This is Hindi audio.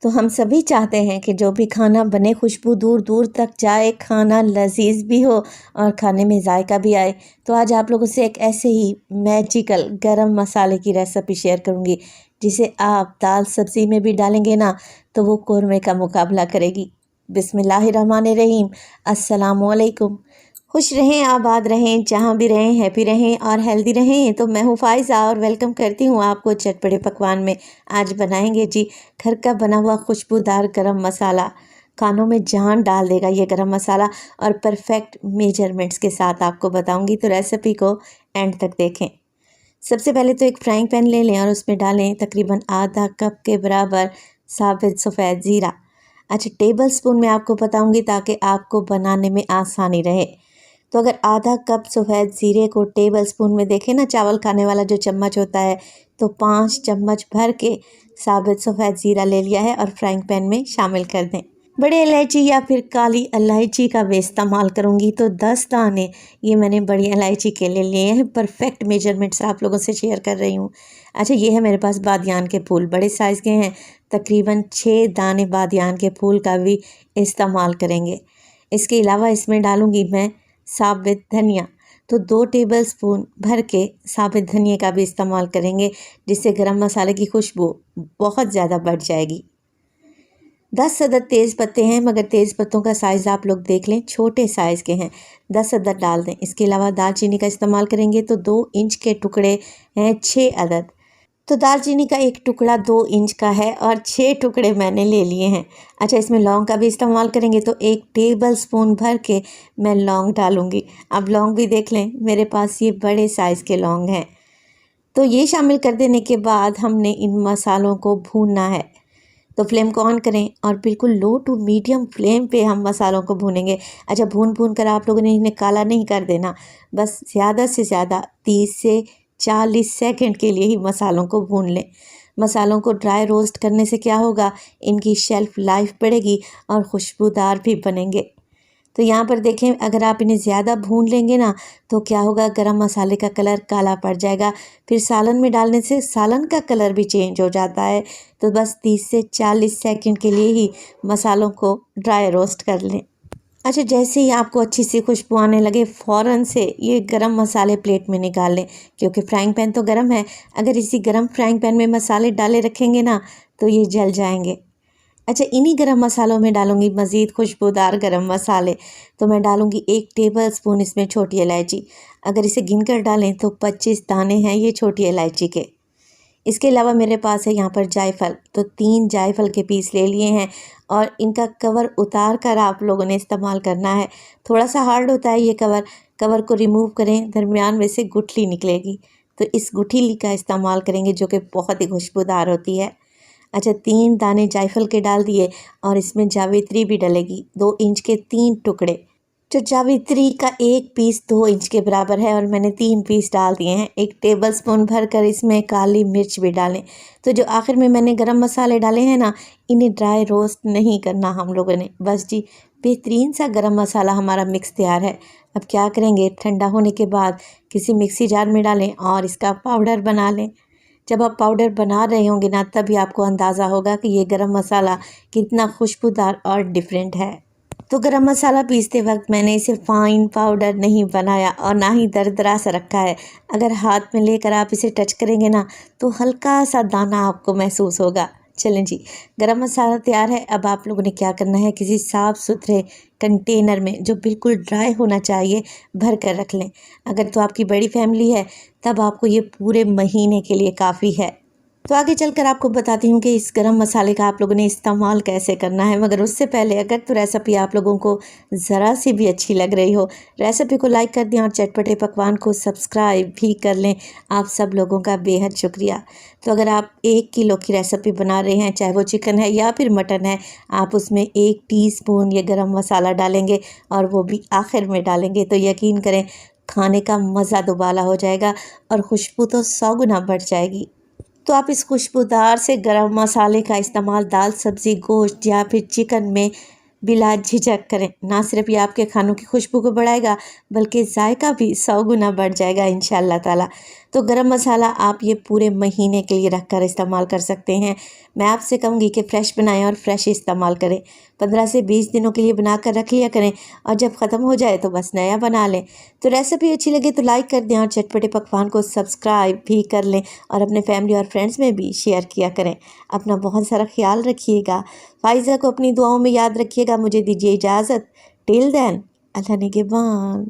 तो हम सभी चाहते हैं कि जो भी खाना बने खुशबू दूर दूर तक जाए, खाना लजीज भी हो और खाने में जायका भी आए। तो आज आप लोगों से एक ऐसे ही मैजिकल गरम मसाले की रेसिपी शेयर करूंगी, जिसे आप दाल सब्जी में भी डालेंगे ना तो वो कोरमे का मुकाबला करेगी। बिस्मिल्लाहिर्रहमानिर्रहीम। अस्सलामुअलैकुम। खुश रहें, आबाद रहें, जहाँ भी रहें, हैप्पी रहें और हेल्दी रहें। तो मैं हूँ फ़ाइज़ा और वेलकम करती हूँ आपको चटपटे पकवान में। आज बनाएंगे जी घर का बना हुआ खुशबूदार गरम मसाला। खानों में जान डाल देगा ये गरम मसाला और परफेक्ट मेजरमेंट्स के साथ आपको बताऊंगी, तो रेसिपी को एंड तक देखें। सबसे पहले तो एक फ्राइंग पैन ले लें और उसमें डालें तकरीबन आधा कप के बराबर साबित सफ़ेद ज़ीरा। अच्छा, टेबल स्पून में आपको बताऊंगी ताकि आपको बनाने में आसानी रहे। तो अगर आधा कप सफ़ेद ज़ीरे को टेबल स्पून में देखें ना, चावल खाने वाला जो चम्मच होता है, तो 5 चम्मच भर के साबित सफ़ेद ज़ीरा ले लिया है और फ्राइंग पैन में शामिल कर दें। बड़े इलायची या फिर काली इलायची का भी इस्तेमाल करूँगी, तो 10 दाने ये मैंने बड़ी इलायची के लिए लिए हैं। परफेक्ट मेजरमेंट्स आप लोगों से शेयर कर रही हूँ। अच्छा, ये है मेरे पास बादियान के फूल, बड़े साइज़ के हैं। तकरीबन 6 दाने बादियान के फूल का भी इस्तेमाल करेंगे। इसके अलावा इसमें डालूँगी मैं साबित धनिया, तो 2 टेबलस्पून भर के साबित धनिया का भी इस्तेमाल करेंगे, जिससे गरम मसाले की खुशबू बहुत ज़्यादा बढ़ जाएगी। 10 अदद तेज़ पत्ते हैं, मगर तेज़ पत्तों का साइज़ आप लोग देख लें, छोटे साइज़ के हैं, 10 अदद डाल दें। इसके अलावा दालचीनी का इस्तेमाल करेंगे, तो 2 इंच के टुकड़े हैं, 6 अदद। तो दालचीनी का एक टुकड़ा 2 इंच का है और 6 टुकड़े मैंने ले लिए हैं। अच्छा, इसमें लौंग का भी इस्तेमाल करेंगे, तो 1 टेबल स्पून भर के मैं लौंग डालूंगी। अब लौंग भी देख लें, मेरे पास ये बड़े साइज़ के लौंग हैं। तो ये शामिल कर देने के बाद हमने इन मसालों को भूनना है। तो फ्लेम को ऑन करें और बिल्कुल लो टू मीडियम फ्लेम पे हम मसालों को भूनेंगे। अच्छा, भून भून कर आप लोगों ने इन्हें काला नहीं कर देना, बस ज़्यादा से ज़्यादा 30 से 40 सेकंड के लिए ही मसालों को भून लें। मसालों को ड्राई रोस्ट करने से क्या होगा, इनकी शेल्फ़ लाइफ बढ़ेगी और खुशबूदार भी बनेंगे। तो यहाँ पर देखें, अगर आप इन्हें ज़्यादा भून लेंगे ना तो क्या होगा, गरम मसाले का कलर काला पड़ जाएगा। फिर सालन में डालने से सालन का कलर भी चेंज हो जाता है। तो बस 30 से 40 सेकंड के लिए ही मसालों को ड्राई रोस्ट कर लें। अच्छा, जैसे ही आपको अच्छी सी खुशबू आने लगे, फ़ौरन से ये गरम मसाले प्लेट में निकाल लें, क्योंकि फ्राइंग पैन तो गरम है। अगर इसी गरम फ्राइंग पैन में मसाले डाले रखेंगे ना तो ये जल जाएंगे। अच्छा, इन्हीं गरम मसालों में डालूंगी मज़ीद खुशबूदार गरम मसाले। तो मैं डालूंगी 1 टेबल स्पून इसमें छोटी इलायची। अगर इसे गिनकर डालें तो 25 दाने हैं ये छोटी इलायची के। इसके अलावा मेरे पास है यहाँ पर जायफल, तो 3 जायफल के पीस ले लिए हैं और इनका कवर उतार कर आप लोगों ने इस्तेमाल करना है। थोड़ा सा हार्ड होता है ये कवर। कवर को रिमूव करें, दरमियान में से गुठली निकलेगी, तो इस गुठली का इस्तेमाल करेंगे, जो कि बहुत ही खुशबूदार होती है। अच्छा, 3 दाने जायफल के डाल दिए और इसमें जावित्री भी डलेगी, 2 इंच के 3 टुकड़े। जो जावित्री का एक पीस 2 इंच के बराबर है और मैंने 3 पीस डाल दिए हैं। 1 टेबलस्पून भरकर इसमें काली मिर्च भी डालें। तो जो आखिर में मैंने गरम मसाले डाले हैं ना, इन्हें ड्राई रोस्ट नहीं करना हम लोगों ने। बस जी, बेहतरीन सा गरम मसाला हमारा मिक्स तैयार है। अब क्या करेंगे, ठंडा होने के बाद किसी मिक्सी जार में डालें और इसका पाउडर बना लें। जब आप पाउडर बना रहे होंगे ना, तभी आपको अंदाज़ा होगा कि ये गरम मसाला कितना खुशबूदार और डिफरेंट है। तो गरम मसाला पीसते वक्त मैंने इसे फ़ाइन पाउडर नहीं बनाया और ना ही दरदरा सा रखा है। अगर हाथ में लेकर आप इसे टच करेंगे ना तो हल्का सा दाना आपको महसूस होगा। चलें जी, गरम मसाला तैयार है। अब आप लोगों ने क्या करना है, किसी साफ़ सुथरे कंटेनर में जो बिल्कुल ड्राई होना चाहिए भर कर रख लें। अगर तो आपकी बड़ी फैमिली है तब आपको ये पूरे महीने के लिए काफ़ी है। तो आगे चलकर आपको बताती हूँ कि इस गरम मसाले का आप लोगों ने इस्तेमाल कैसे करना है। मगर उससे पहले अगर तो रेसिपी आप लोगों को ज़रा सी भी अच्छी लग रही हो, रेसिपी को लाइक कर दें और चटपटे पकवान को सब्सक्राइब भी कर लें। आप सब लोगों का बेहद शुक्रिया। तो अगर आप 1 किलो की रेसिपी बना रहे हैं, चाहे वो चिकन है या फिर मटन है, आप उसमें 1 टीस्पून ये गरम मसाला डालेंगे और वो भी आखिर में डालेंगे, तो यकीन करें खाने का मज़ा दुबाला हो जाएगा और खुशबू तो 100 गुना बढ़ जाएगी। तो आप इस खुशबूदार से गरम मसाले का इस्तेमाल दाल सब्ज़ी, गोश्त या फिर चिकन में बिला झिझक करें। ना सिर्फ ये आपके खानों की खुशबू को बढ़ाएगा, बल्कि जायका भी 100 गुना बढ़ जाएगा इंशाअल्लाह ताला। तो गरम मसाला आप ये पूरे महीने के लिए रख कर इस्तेमाल कर सकते हैं। मैं आपसे कहूँगी कि फ़्रेश बनाएं और फ्रेश इस्तेमाल करें। 15 से 20 दिनों के लिए बना कर रख लिया करें और जब ख़त्म हो जाए तो बस नया बना लें। तो रेसिपी अच्छी लगे तो लाइक कर दें और चटपटे पकवान को सब्सक्राइब भी कर लें और अपने फैमिली और फ्रेंड्स में भी शेयर किया करें। अपना बहुत सारा ख्याल रखिएगा। फ़ाइज़ा को अपनी दुआओं में याद रखिएगा। मुझे दीजिए इजाज़त। टिल देन, अल्लाह निगहबान।